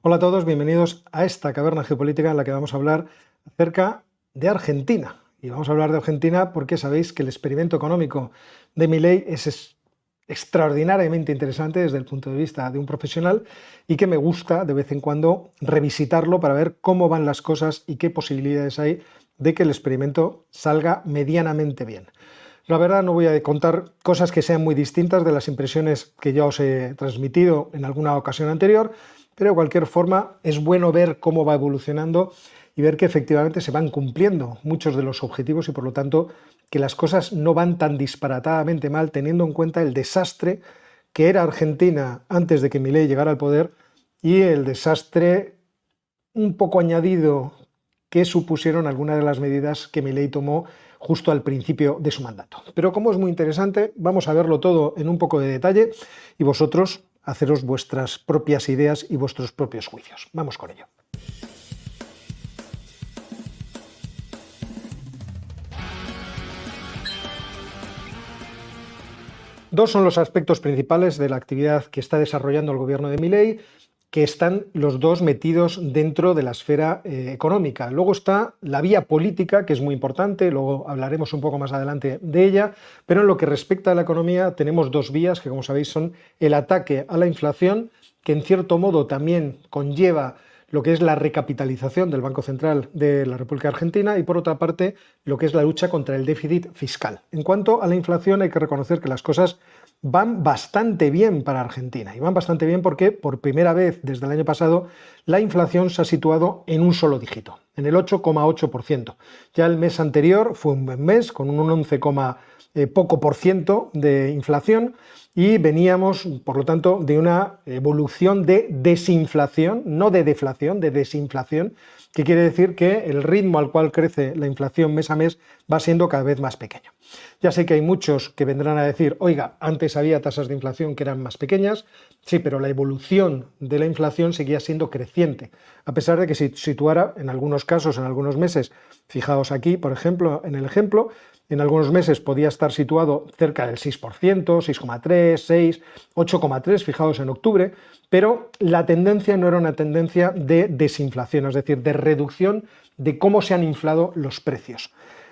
Hola a todos, bienvenidos a esta caverna geopolítica en la que vamos a hablar acerca de Argentina. Y vamos a hablar de Argentina porque sabéis que el experimento económico de Milei es extraordinariamente interesante desde el punto de vista de un profesional y que me gusta de vez en cuando revisitarlo para ver cómo van las cosas y qué posibilidades hay de que el experimento salga medianamente bien. La verdad, no voy a contar cosas que sean muy distintas de las impresiones que ya os he transmitido en alguna ocasión anterior, pero de cualquier forma es bueno ver cómo va evolucionando y ver que efectivamente se van cumpliendo muchos de los objetivos y por lo tanto que las cosas no van tan disparatadamente mal teniendo en cuenta el desastre que era Argentina antes de que Milei llegara al poder y el desastre un poco añadido que supusieron algunas de las medidas que Milei tomó justo al principio de su mandato. Pero como es muy interesante, vamos a verlo todo en un poco de detalle y vosotros haceros vuestras propias ideas y vuestros propios juicios. Vamos con ello. Dos son los aspectos principales de la actividad que está desarrollando el gobierno de Milei, que están los dos metidos dentro de la esfera económica. Luego está la vía política, que es muy importante, luego hablaremos un poco más adelante de ella, pero en lo que respecta a la economía tenemos dos vías que, como sabéis, son el ataque a la inflación, que en cierto modo también conlleva lo que es la recapitalización del Banco Central de la República Argentina y, por otra parte, lo que es la lucha contra el déficit fiscal. En cuanto a la inflación, hay que reconocer que las cosas van bastante bien para Argentina. Y van bastante bien porque, por primera vez desde el año pasado, la inflación se ha situado en un solo dígito, en el 8,8%. Ya el mes anterior fue un buen mes, con un 11, poco por ciento de inflación, y veníamos, por lo tanto, de una evolución de desinflación, no de deflación, de desinflación, que quiere decir que el ritmo al cual crece la inflación mes a mes va siendo cada vez más pequeño. Ya sé que hay muchos que vendrán a decir, oiga, antes había tasas de inflación que eran más pequeñas, sí, pero la evolución de la inflación seguía siendo creciente, a pesar de que se situara en algunos casos, en algunos meses, fijaos aquí, por ejemplo, en el ejemplo, en algunos meses podía estar situado cerca del 6%, 6,3, 6, 8,3, fijaos en octubre, pero la tendencia no era una tendencia de desinflación, es decir, de reducción de cómo se han inflado los precios.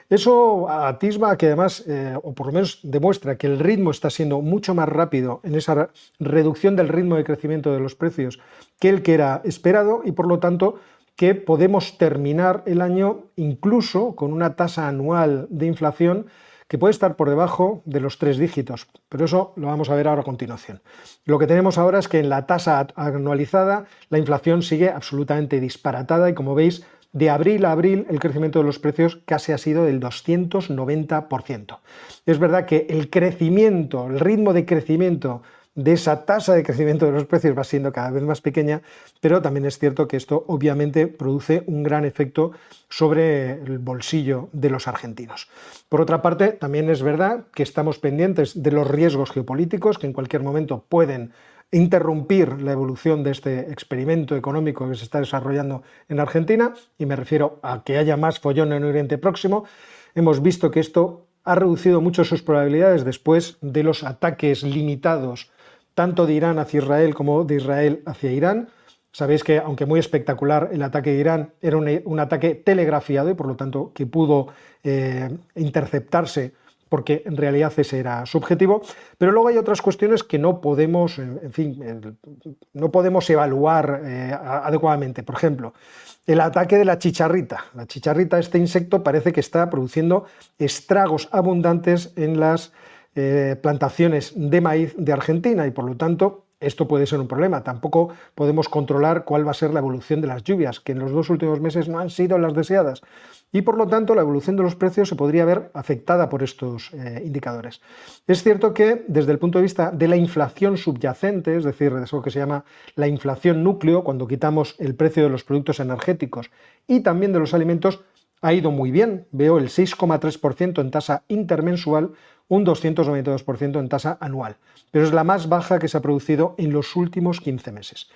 Eso atisba que además, o por lo menos demuestra que el ritmo está siendo mucho más rápido en esa reducción del ritmo de crecimiento de los precios que el que era esperado y por lo tanto que podemos terminar el año incluso con una tasa anual de inflación que puede estar por debajo de los 3 dígitos, pero eso lo vamos a ver ahora a continuación. Lo que tenemos ahora es que en la tasa anualizada la inflación sigue absolutamente disparatada y, como veis, de abril a abril el crecimiento de los precios casi ha sido del 290%. Es verdad que el crecimiento, el ritmo de crecimiento de esa tasa de crecimiento de los precios va siendo cada vez más pequeña, pero también es cierto que esto obviamente produce un gran efecto sobre el bolsillo de los argentinos. Por otra parte, también es verdad que estamos pendientes de los riesgos geopolíticos que en cualquier momento pueden interrumpir la evolución de este experimento económico que se está desarrollando en Argentina, y me refiero a que haya más follón en Oriente Próximo. Hemos visto que esto ha reducido mucho sus probabilidades después de los ataques limitados tanto de Irán hacia Israel como de Israel hacia Irán. Sabéis que, aunque muy espectacular, el ataque de Irán era un ataque telegrafiado y por lo tanto que pudo interceptarse porque en realidad ese era su objetivo, pero luego hay otras cuestiones que no podemos, en fin, no podemos evaluar adecuadamente. Por ejemplo, el ataque de la chicharrita. La chicharrita, este insecto, parece que está produciendo estragos abundantes en las plantaciones de maíz de Argentina y por lo tanto esto puede ser un problema. Tampoco podemos controlar cuál va a ser la evolución de las lluvias, que en los 2 últimos meses no han sido las deseadas. Y por lo tanto la evolución de los precios se podría ver afectada por estos indicadores. Es cierto que desde el punto de vista de la inflación subyacente, es decir, de eso que se llama la inflación núcleo, cuando quitamos el precio de los productos energéticos y también de los alimentos, ha ido muy bien. Veo el 6,3% en tasa intermensual, un 292% en tasa anual, pero es la más baja que se ha producido en los últimos 15 meses.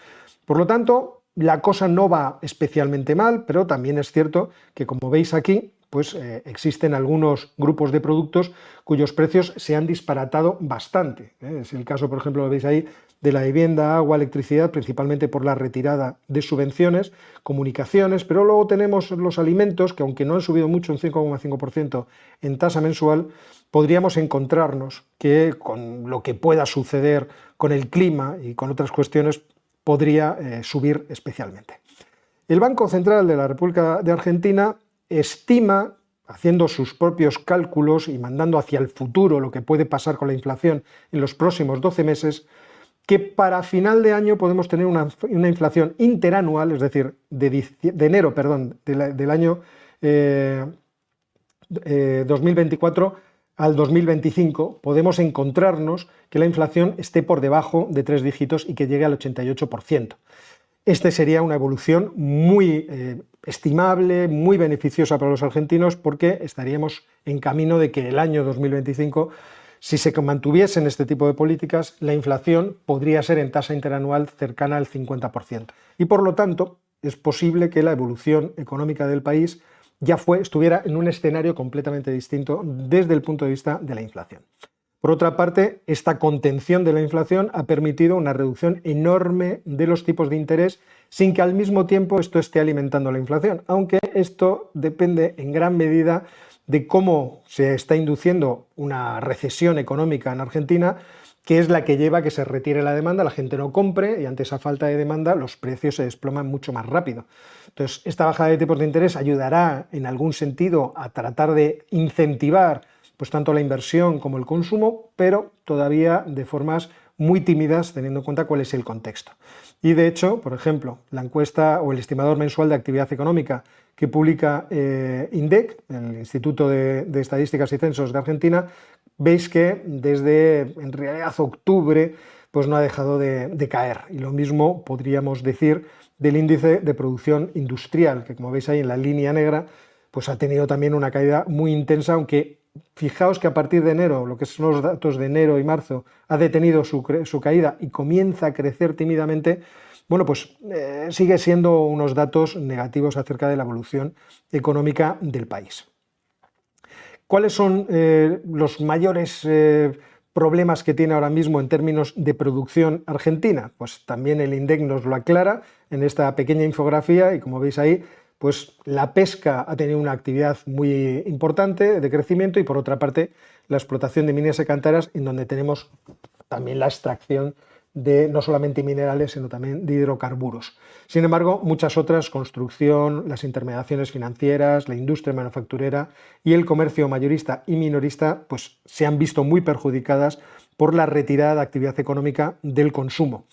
Por lo tanto, la cosa no va especialmente mal, pero también es cierto que, como veis aquí, pues existen algunos grupos de productos cuyos precios se han disparatado bastante. Es el caso, por ejemplo, lo veis ahí, de la vivienda, agua, electricidad, principalmente por la retirada de subvenciones, comunicaciones, pero luego tenemos los alimentos, que aunque no han subido mucho, un 5,5% en tasa mensual, podríamos encontrarnos que con lo que pueda suceder con el clima y con otras cuestiones podría subir especialmente. El Banco Central de la República de Argentina estima, haciendo sus propios cálculos y mandando hacia el futuro lo que puede pasar con la inflación en los próximos 12 meses, que para final de año podemos tener una inflación interanual, es decir, de enero del año 2024 al 2025, podemos encontrarnos que la inflación esté por debajo de 3 dígitos y que llegue al 88%. Este sería una evolución muy estimable, muy beneficiosa para los argentinos, porque estaríamos en camino de que el año 2025, si se mantuviesen este tipo de políticas, la inflación podría ser en tasa interanual cercana al 50%. Y por lo tanto, es posible que la evolución económica del país estuviera en un escenario completamente distinto desde el punto de vista de la inflación. Por otra parte, esta contención de la inflación ha permitido una reducción enorme de los tipos de interés sin que al mismo tiempo esto esté alimentando la inflación, aunque esto depende en gran medida de cómo se está induciendo una recesión económica en Argentina, que es la que lleva a que se retire la demanda, la gente no compre y ante esa falta de demanda los precios se desploman mucho más rápido. Entonces, esta bajada de tipos de interés ayudará en algún sentido a tratar de incentivar pues tanto la inversión como el consumo, pero todavía de formas muy tímidas teniendo en cuenta cuál es el contexto. Y de hecho, por ejemplo, la encuesta o el estimador mensual de actividad económica que publica INDEC, el Instituto de Estadísticas y Censos de Argentina, veis que desde en realidad octubre pues no ha dejado de caer. Y lo mismo podríamos decir del índice de producción industrial, que como veis ahí en la línea negra, pues ha tenido también una caída muy intensa, aunque fijaos que a partir de enero, lo que son los datos de enero y marzo, ha detenido su caída y comienza a crecer tímidamente. Bueno, pues sigue siendo unos datos negativos acerca de la evolución económica del país. ¿Cuáles son los mayores problemas que tiene ahora mismo en términos de producción argentina? Pues también el INDEC nos lo aclara en esta pequeña infografía y como veis ahí, pues la pesca ha tenido una actividad muy importante de crecimiento y por otra parte la explotación de minas y canteras, en donde tenemos también la extracción de no solamente minerales sino también de hidrocarburos. Sin embargo, muchas otras, construcción, las intermediaciones financieras, la industria manufacturera y el comercio mayorista y minorista pues se han visto muy perjudicadas por la retirada de actividad económica del consumo.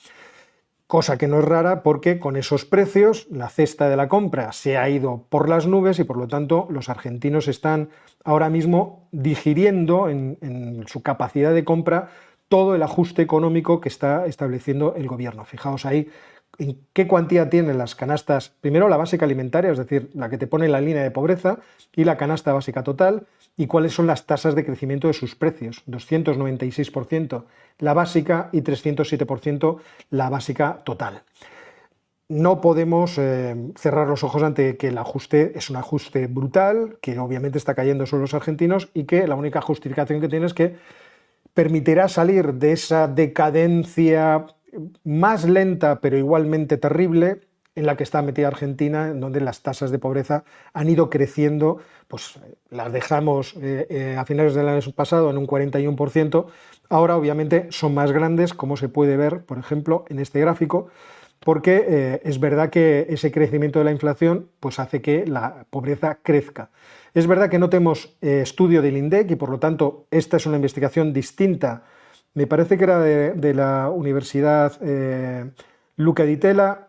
Cosa que no es rara porque con esos precios la cesta de la compra se ha ido por las nubes y por lo tanto los argentinos están ahora mismo digiriendo en su capacidad de compra todo el ajuste económico que está estableciendo el gobierno. Fijaos ahí en qué cuantía tienen las canastas, primero la básica alimentaria, es decir, la que te pone en la línea de pobreza, y la canasta básica total, y cuáles son las tasas de crecimiento de sus precios, 296% la básica y 307% la básica total. No podemos cerrar los ojos ante que el ajuste es un ajuste brutal, que obviamente está cayendo sobre los argentinos y que la única justificación que tiene es que permitirá salir de esa decadencia más lenta pero igualmente terrible en la que está metida Argentina, en donde las tasas de pobreza han ido creciendo, pues las dejamos a finales del año pasado en un 41%, ahora obviamente son más grandes, como se puede ver, por ejemplo, en este gráfico, porque es verdad que ese crecimiento de la inflación pues hace que la pobreza crezca. Es verdad que no tenemos estudio del INDEC y por lo tanto esta es una investigación distinta, me parece que era de la Universidad Luca Di Tella,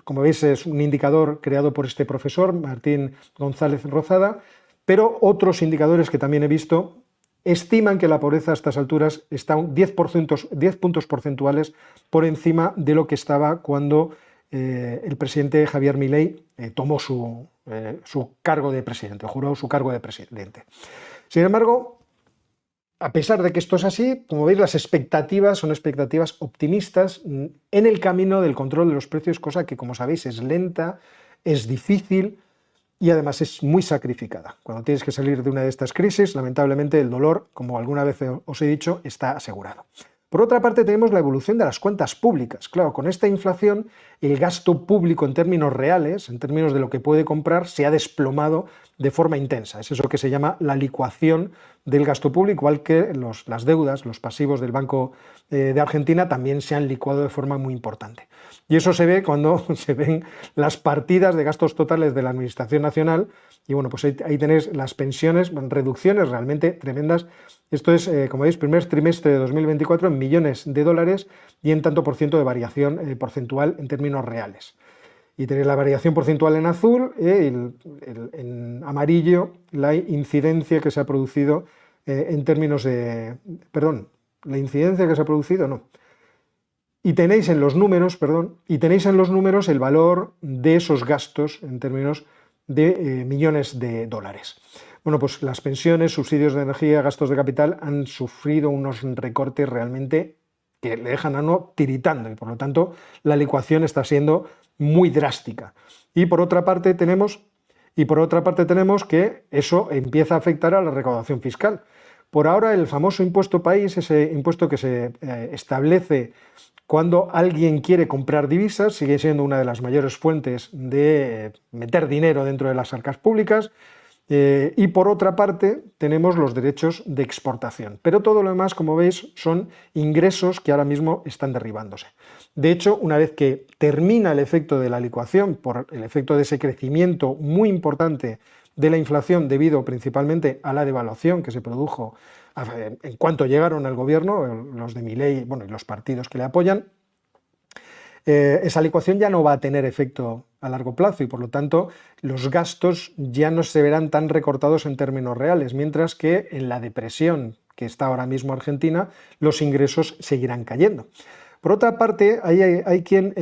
como veis es un indicador creado por este profesor, Martín González Rozada, pero otros indicadores que también he visto estiman que la pobreza a estas alturas está 10 puntos porcentuales por encima de lo que estaba cuando el presidente Javier Milei tomó su cargo de presidente, juró su cargo de presidente. Sin embargo, a pesar de que esto es así, como veis, las expectativas son expectativas optimistas en el camino del control de los precios, cosa que, como sabéis, es lenta, es difícil y además es muy sacrificada. Cuando tienes que salir de una de estas crisis, lamentablemente el dolor, como alguna vez os he dicho, está asegurado. Por otra parte, tenemos la evolución de las cuentas públicas. Claro, con esta inflación, el gasto público en términos reales, en términos de lo que puede comprar, se ha desplomado de forma intensa. Es eso que se llama la licuación del gasto público, igual que las deudas, los pasivos del Banco de Argentina también se han licuado de forma muy importante. Y eso se ve cuando se ven las partidas de gastos totales de la Administración Nacional. Y bueno, pues ahí tenéis las pensiones, reducciones realmente tremendas. Esto es, como veis, primer trimestre de 2024 en millones de dólares y en tanto por ciento de variación porcentual en términos reales. Y tenéis la variación porcentual en azul, en amarillo la incidencia que se ha producido en términos de... Perdón, la incidencia que se ha producido, no. Y tenéis en los números, el valor de esos gastos en términos de millones de dólares. Bueno, pues las pensiones, subsidios de energía, gastos de capital han sufrido unos recortes realmente que le dejan a uno tiritando y por lo tanto la licuación está siendo muy drástica. Y por otra parte tenemos que eso empieza a afectar a la recaudación fiscal. Por ahora el famoso impuesto país, ese impuesto que se establece cuando alguien quiere comprar divisas, sigue siendo una de las mayores fuentes de meter dinero dentro de las arcas públicas. Y por otra parte tenemos los derechos de exportación. Pero todo lo demás, como veis, son ingresos que ahora mismo están derribándose. De hecho, una vez que termina el efecto de la licuación por el efecto de ese crecimiento muy importante de la inflación debido principalmente a la devaluación que se produjo en cuanto llegaron al gobierno, los de Milei, bueno, y los partidos que le apoyan, esa licuación ya no va a tener efecto a largo plazo y por lo tanto los gastos ya no se verán tan recortados en términos reales, mientras que en la depresión que está ahora mismo Argentina, los ingresos seguirán cayendo. Por otra parte, hay quien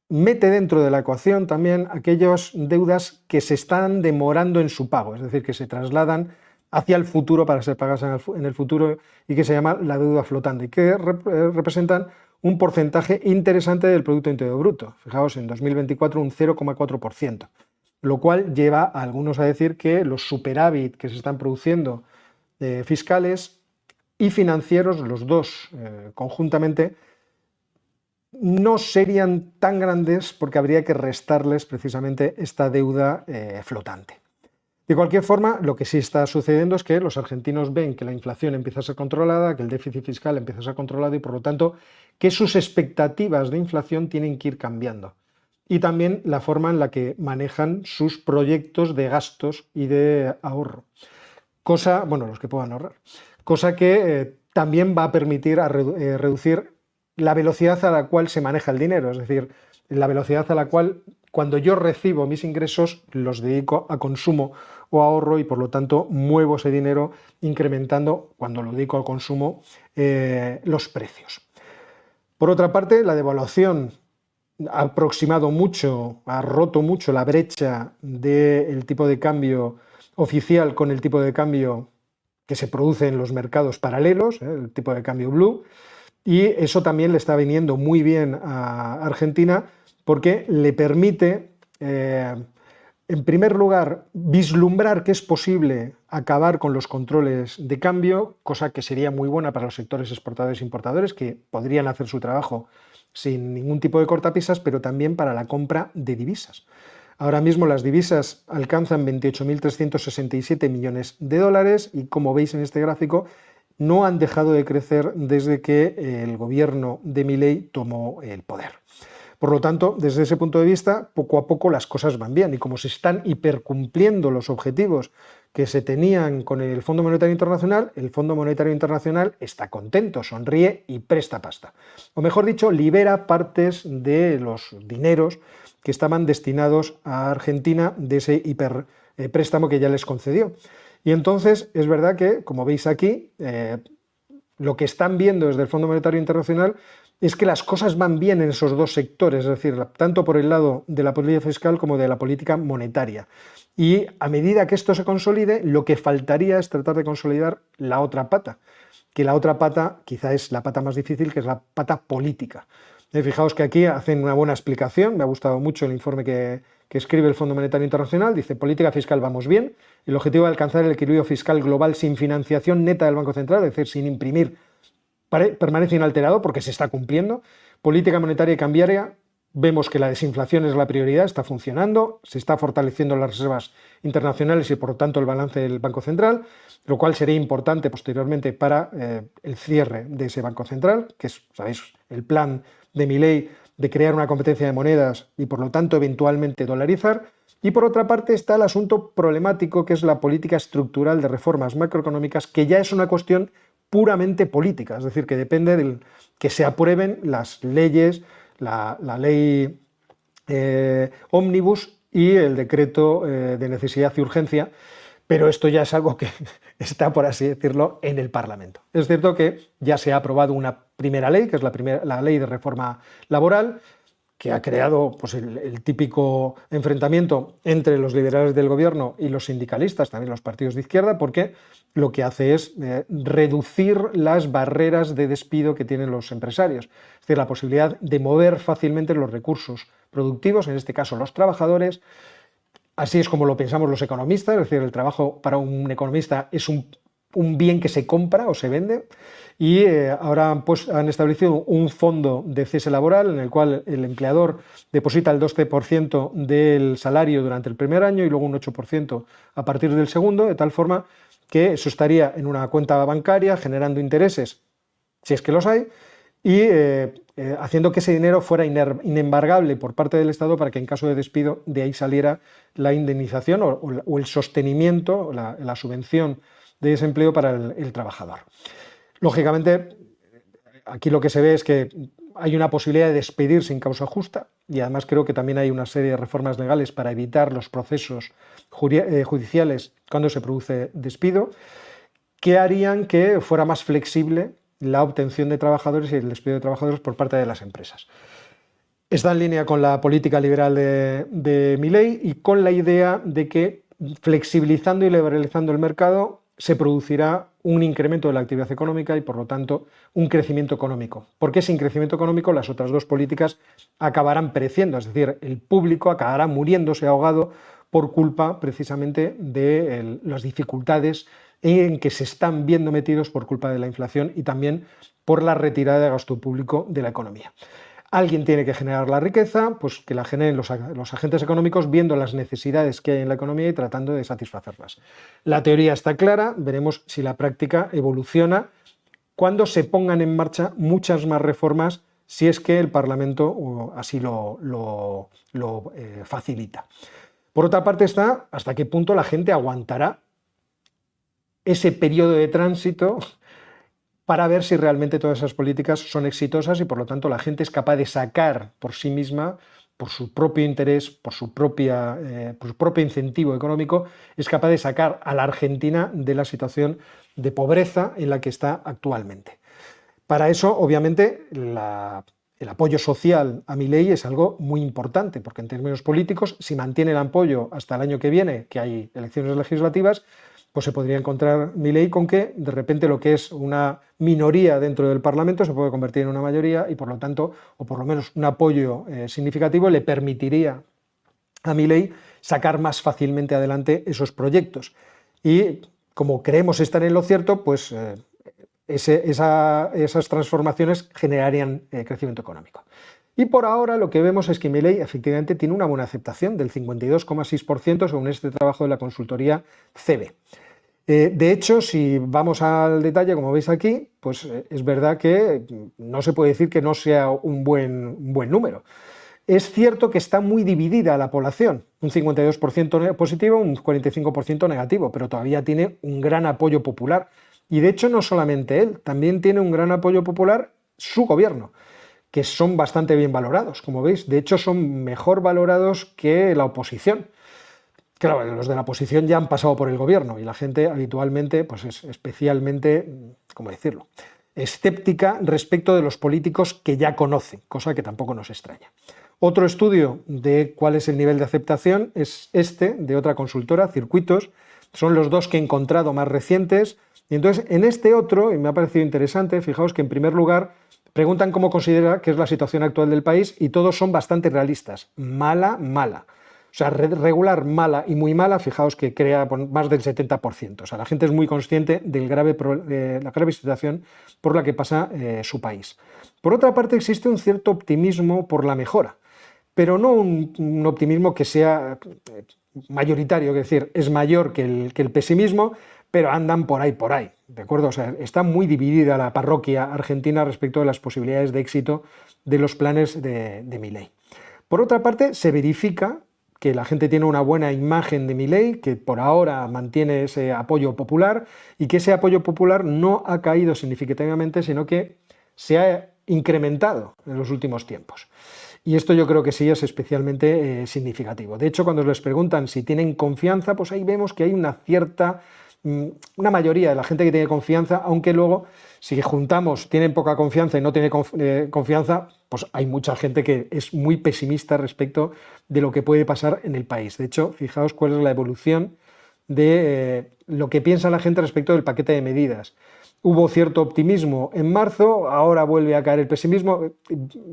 mete dentro de la ecuación también aquellas deudas que se están demorando en su pago, es decir, que se trasladan hacia el futuro para ser pagadas en el futuro y que se llama la deuda flotante, y que representan un porcentaje interesante del Producto Interior Bruto. Fijaos, en 2024 un 0,4%, lo cual lleva a algunos a decir que los superávit que se están produciendo fiscales y financieros, los dos conjuntamente, no serían tan grandes porque habría que restarles precisamente esta deuda flotante. De cualquier forma, lo que sí está sucediendo es que los argentinos ven que la inflación empieza a ser controlada, que el déficit fiscal empieza a ser controlado y por lo tanto que sus expectativas de inflación tienen que ir cambiando. Y también la forma en la que manejan sus proyectos de gastos y de ahorro. Los que puedan ahorrar. Cosa que también va a permitir reducir la velocidad a la cual se maneja el dinero, es decir, la velocidad a la cual cuando yo recibo mis ingresos los dedico a consumo o ahorro y por lo tanto muevo ese dinero incrementando, cuando lo dedico al consumo, los precios. Por otra parte, la devaluación ha roto mucho la brecha del tipo de cambio oficial con el tipo de cambio que se produce en los mercados paralelos, el tipo de cambio blue, y eso también le está viniendo muy bien a Argentina porque le permite, en primer lugar, vislumbrar que es posible acabar con los controles de cambio, cosa que sería muy buena para los sectores exportadores e importadores, que podrían hacer su trabajo sin ningún tipo de cortapisas, pero también para la compra de divisas. Ahora mismo las divisas alcanzan 28.367 millones de dólares y, como veis en este gráfico, no han dejado de crecer desde que el gobierno de Milei tomó el poder. Por lo tanto, desde ese punto de vista, poco a poco las cosas van bien y como se están hipercumpliendo los objetivos que se tenían con el Fondo Monetario Internacional, el Fondo Monetario Internacional está contento, sonríe y presta pasta. O mejor dicho, libera partes de los dineros que estaban destinados a Argentina de ese hiperpréstamo que ya les concedió. Y entonces es verdad que, como veis aquí, lo que están viendo desde el Fondo Monetario Internacional es que las cosas van bien en esos dos sectores, es decir, tanto por el lado de la política fiscal como de la política monetaria. Y a medida que esto se consolide, lo que faltaría es tratar de consolidar la otra pata, que la otra pata quizá es la pata más difícil, que es la pata política. Fijaos que aquí hacen una buena explicación, me ha gustado mucho el informe que escribe el Fondo Monetario Internacional, dice: política fiscal vamos bien, el objetivo de alcanzar el equilibrio fiscal global sin financiación neta del Banco Central, es decir, sin imprimir permanece inalterado porque se está cumpliendo. Política monetaria y cambiaria, vemos que la desinflación es la prioridad, está funcionando, se está fortaleciendo las reservas internacionales y por lo tanto el balance del Banco Central, lo cual sería importante posteriormente para el cierre de ese Banco Central, que es, sabéis, el plan de Milei de crear una competencia de monedas y por lo tanto eventualmente dolarizar. Y por otra parte está el asunto problemático que es la política estructural de reformas macroeconómicas, que ya es una cuestión puramente política, es decir, que depende de que se aprueben las leyes, la ley ómnibus y el decreto de necesidad y urgencia, pero esto ya es algo que está, por así decirlo, en el Parlamento. Es cierto que ya se ha aprobado una primera ley, que es la ley de reforma laboral, que ha creado pues, el típico enfrentamiento entre los liberales del gobierno y los sindicalistas, también los partidos de izquierda, porque lo que hace es reducir las barreras de despido que tienen los empresarios, es decir, la posibilidad de mover fácilmente los recursos productivos, en este caso los trabajadores. Así es como lo pensamos los economistas, es decir, el trabajo para un economista es un bien que se compra o se vende, y ahora pues, han establecido un fondo de cese laboral en el cual el empleador deposita el 12% del salario durante el primer año y luego un 8% a partir del segundo, de tal forma que eso estaría en una cuenta bancaria generando intereses, si es que los hay, y haciendo que ese dinero fuera inembargable por parte del Estado para que en caso de despido de ahí saliera la indemnización o el sostenimiento, la subvención de desempleo para el trabajador. Lógicamente, aquí lo que se ve es que hay una posibilidad de despedir sin causa justa y además creo que también hay una serie de reformas legales para evitar los procesos judiciales cuando se produce despido, que harían que fuera más flexible la obtención de trabajadores y el despido de trabajadores por parte de las empresas. Está en línea con la política liberal de Milei y con la idea de que flexibilizando y liberalizando el mercado se producirá un incremento de la actividad económica y, por lo tanto, un crecimiento económico. Porque sin crecimiento económico las otras dos políticas acabarán pereciendo, es decir, el público acabará muriéndose ahogado por culpa precisamente de las dificultades en que se están viendo metidos por culpa de la inflación y también por la retirada de gasto público de la economía. Alguien tiene que generar la riqueza, pues que la generen los agentes económicos viendo las necesidades que hay en la economía y tratando de satisfacerlas. La teoría está clara, veremos si la práctica evoluciona cuando se pongan en marcha muchas más reformas, si es que el Parlamento así lo facilita. Por otra parte está hasta qué punto la gente aguantará ese periodo de tránsito para ver si realmente todas esas políticas son exitosas y por lo tanto la gente es capaz de sacar por sí misma, por su propio interés, por su propio incentivo económico, es capaz de sacar a la Argentina de la situación de pobreza en la que está actualmente. Para eso, obviamente, el apoyo social a Milei es algo muy importante, porque en términos políticos, si mantiene el apoyo hasta el año que viene, que hay elecciones legislativas, pues se podría encontrar Milei con que de repente lo que es una minoría dentro del Parlamento se puede convertir en una mayoría y por lo tanto, o por lo menos un apoyo significativo le permitiría a Milei sacar más fácilmente adelante esos proyectos. Y como creemos estar en lo cierto, pues esas transformaciones generarían crecimiento económico. Y por ahora lo que vemos es que Milei efectivamente tiene una buena aceptación del 52,6% según este trabajo de la consultoría CEBE. De hecho, si vamos al detalle, como veis aquí, pues es verdad que no se puede decir que no sea un buen número. Es cierto que está muy dividida la población, un 52% positivo, un 45% negativo, pero todavía tiene un gran apoyo popular. Y de hecho no solamente él, también tiene un gran apoyo popular su gobierno, que son bastante bien valorados, como veis. De hecho, son mejor valorados que la oposición. Claro, los de la oposición ya han pasado por el gobierno y la gente habitualmente pues es especialmente, ¿cómo decirlo?, escéptica respecto de los políticos que ya conoce, cosa que tampoco nos extraña. Otro estudio de cuál es el nivel de aceptación es este, de otra consultora, Circuitos. Son los dos que he encontrado más recientes. Y entonces, en este otro, y me ha parecido interesante, fijaos que en primer lugar preguntan cómo considera que es la situación actual del país y todos son bastante realistas. Mala, mala. O sea, regular, mala y muy mala, fijaos que crea más del 70%. O sea, la gente es muy consciente de la grave situación por la que pasa su país. Por otra parte, existe un cierto optimismo por la mejora, pero no un optimismo que sea mayoritario, es decir, es mayor que el pesimismo, pero andan por ahí, ¿de acuerdo? O sea, está muy dividida la parroquia argentina respecto de las posibilidades de éxito de los planes de Milei. Por otra parte, se verifica que la gente tiene una buena imagen de Milei, que por ahora mantiene ese apoyo popular y que ese apoyo popular no ha caído significativamente, sino que se ha incrementado en los últimos tiempos. Y esto yo creo que sí es especialmente significativo. De hecho, cuando les preguntan si tienen confianza, pues ahí vemos que hay una mayoría de la gente que tiene confianza, aunque luego, si juntamos tienen poca confianza y no tiene confianza, pues hay mucha gente que es muy pesimista respecto de lo que puede pasar en el país. De hecho, fijaos cuál es la evolución de lo que piensa la gente respecto del paquete de medidas. Hubo cierto optimismo en marzo, ahora vuelve a caer el pesimismo.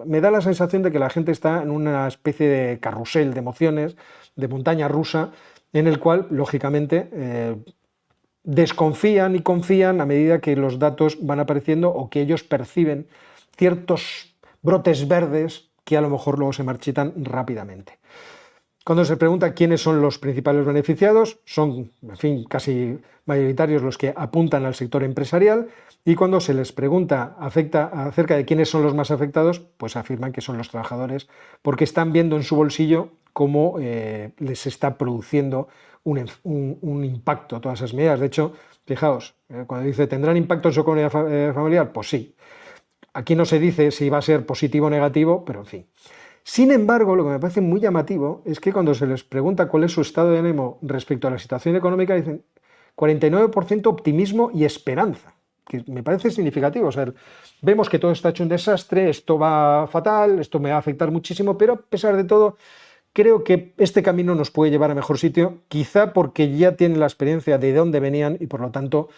Me da la sensación de que la gente está en una especie de carrusel de emociones, de montaña rusa, en el cual, lógicamente, desconfían y confían a medida que los datos van apareciendo o que ellos perciben ciertos brotes verdes que a lo mejor luego se marchitan rápidamente. Cuando se pregunta quiénes son los principales beneficiados, son, en fin, casi mayoritarios los que apuntan al sector empresarial, y cuando se les pregunta acerca de quiénes son los más afectados, pues afirman que son los trabajadores, porque están viendo en su bolsillo cómo les está produciendo un impacto todas esas medidas. De hecho, fijaos, cuando dice, ¿tendrán impacto en su economía familiar? Pues sí. Aquí no se dice si va a ser positivo o negativo, pero en fin. Sin embargo, lo que me parece muy llamativo es que cuando se les pregunta cuál es su estado de ánimo respecto a la situación económica, dicen 49% optimismo y esperanza, que me parece significativo. O sea, vemos que todo está hecho un desastre, esto va fatal, esto me va a afectar muchísimo, pero a pesar de todo, creo que este camino nos puede llevar a mejor sitio, quizá porque ya tienen la experiencia de dónde venían y por lo tanto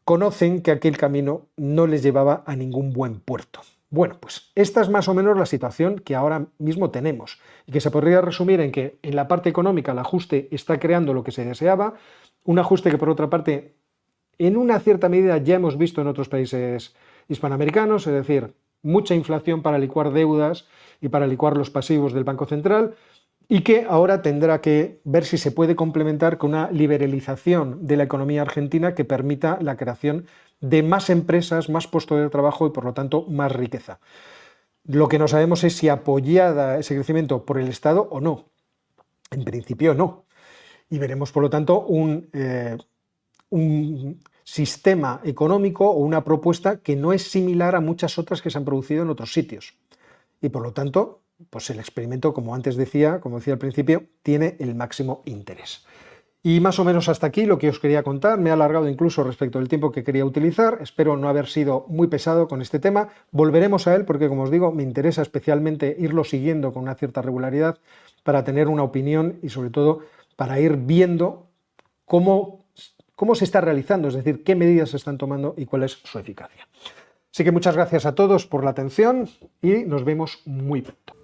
conocen que aquel camino no les llevaba a ningún buen puerto. Bueno, pues esta es más o menos la situación que ahora mismo tenemos y que se podría resumir en que en la parte económica el ajuste está creando lo que se deseaba, un ajuste que por otra parte en una cierta medida ya hemos visto en otros países hispanoamericanos, es decir, mucha inflación para licuar deudas y para licuar los pasivos del Banco Central, y que ahora tendrá que ver si se puede complementar con una liberalización de la economía argentina que permita la creación de más empresas, más puestos de trabajo y por lo tanto más riqueza. Lo que no sabemos es si apoyada ese crecimiento por el Estado o no. En principio no. Y veremos por lo tanto un sistema económico o una propuesta que no es similar a muchas otras que se han producido en otros sitios. Y por lo tanto, pues el experimento, como antes decía, como decía al principio, tiene el máximo interés. Y más o menos hasta aquí lo que os quería contar. Me he alargado incluso respecto del tiempo que quería utilizar. Espero no haber sido muy pesado con este tema. Volveremos a él porque, como os digo, me interesa especialmente irlo siguiendo con una cierta regularidad para tener una opinión y sobre todo para ir viendo cómo se está realizando, es decir, qué medidas se están tomando y cuál es su eficacia. Así que muchas gracias a todos por la atención y nos vemos muy pronto.